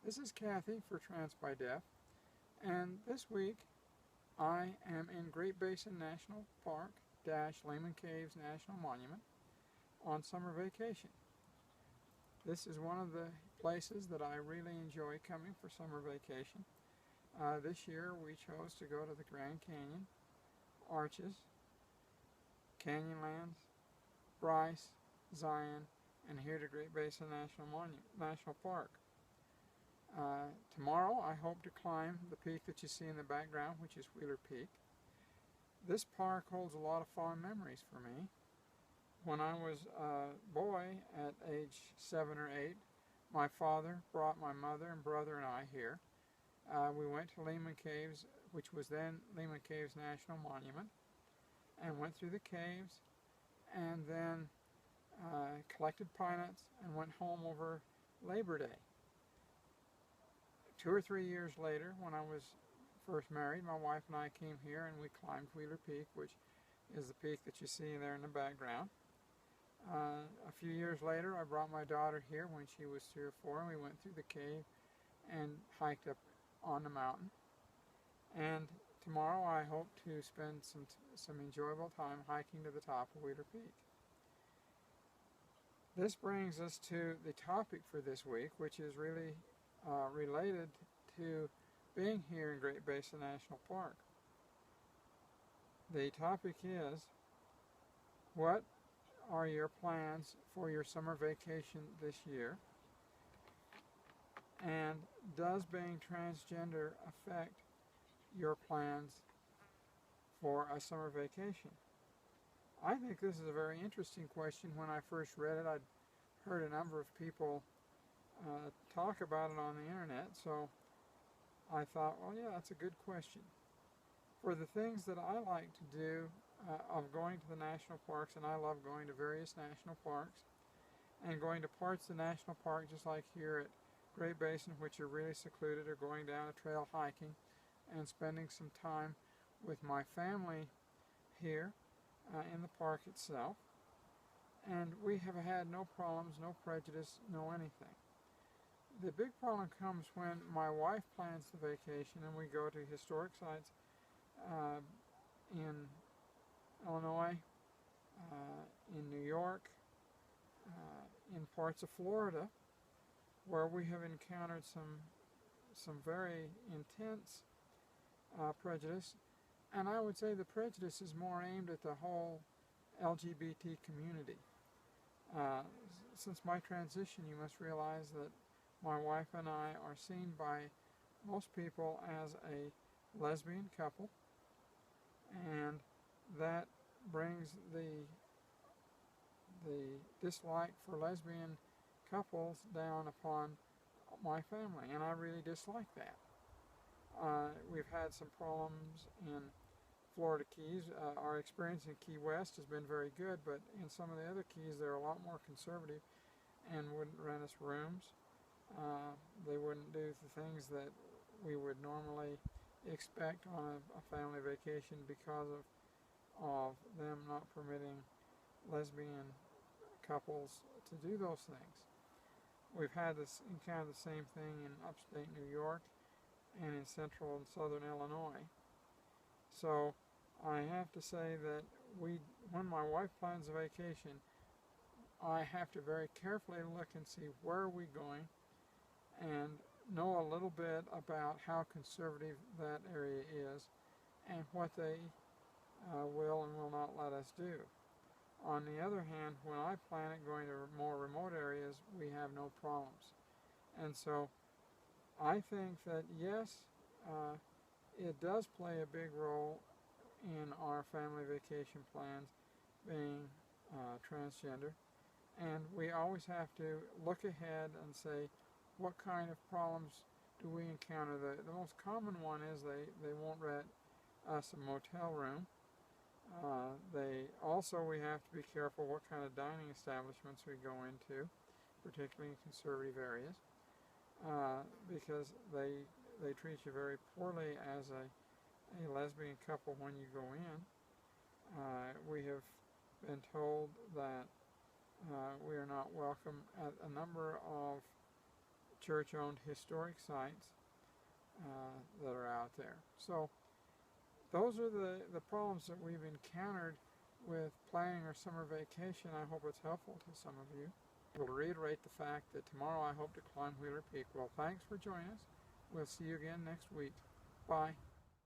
This is Cathy for TransByDef, and this week I am in Great Basin National Park - Lehman Caves National Monument on summer vacation. This is one of the places that I really enjoy coming for summer vacation. This year we chose to go to the Grand Canyon, Arches, Canyonlands, Bryce, Zion, and here to Great Basin National Park. Tomorrow I hope to climb the peak that you see in the background, which is Wheeler Peak. This park holds a lot of fond memories for me. When I was a boy at age 7 or 8, my father brought my mother and brother and I here. We went to Lehman Caves, which was then Lehman Caves National Monument, and went through the caves, and then collected pine nuts and went home over Labor Day. 2 or 3 years later, when I was first married, my wife and I came here and we climbed Wheeler Peak, which is the peak that you see there in the background. A few years later, I brought my daughter here when she was 3 or 4, and we went through the cave and hiked up on the mountain. And tomorrow I hope to spend some enjoyable time hiking to the top of Wheeler Peak. This brings us to the topic for this week, which is really related to being here in Great Basin National Park. The topic is, what are your plans for your summer vacation this year? And does being transgender affect your plans for a summer vacation? I think this is a very interesting question. When I first read it, I'd heard a number of people talk about it on the internet, so I thought, well, yeah, that's a good question. For the things that I like to do of going to the national parks, and I love going to various national parks, and going to parts of the national park just like here at Great Basin, which are really secluded, or going down a trail hiking and spending some time with my family here in the park itself. And we have had no problems, no prejudice, no anything. The big problem comes when my wife plans the vacation and we go to historic sites in Illinois, in New York, in parts of Florida, where we have encountered some very intense prejudice. And I would say the prejudice is more aimed at the whole LGBT community. Since my transition, you must realize that my wife and I are seen by most people as a lesbian couple, and that brings the dislike for lesbian couples down upon my family, and I really dislike that. We've had some problems in Florida Keys. Our experience in Key West has been very good, but in some of the other keys they're a lot more conservative and wouldn't rent us rooms. They wouldn't do the things that we would normally expect on a family vacation because of them not permitting lesbian couples to do those things. We've had this encounter the same thing in upstate New York and in central and southern Illinois. So I have to say that when my wife plans a vacation, I have to very carefully look and see where are we going and know a little bit about how conservative that area is and what they will and will not let us do. On the other hand, when I plan it going to more remote areas, we have no problems. And so I think that yes, it does play a big role in our family vacation plans being transgender, and we always have to look ahead and say, what kind of problems do we encounter? The most common one is they won't rent us a motel room. We have to be careful what kind of dining establishments we go into, particularly in conservative areas, because they treat you very poorly as a lesbian couple when you go in. We have been told that we are not welcome at a number of church-owned historic sites that are out there. So those are the problems that we've encountered with planning our summer vacation. I hope it's helpful to some of you. We'll reiterate the fact that tomorrow I hope to climb Wheeler Peak. Well, thanks for joining us. We'll see you again next week. Bye.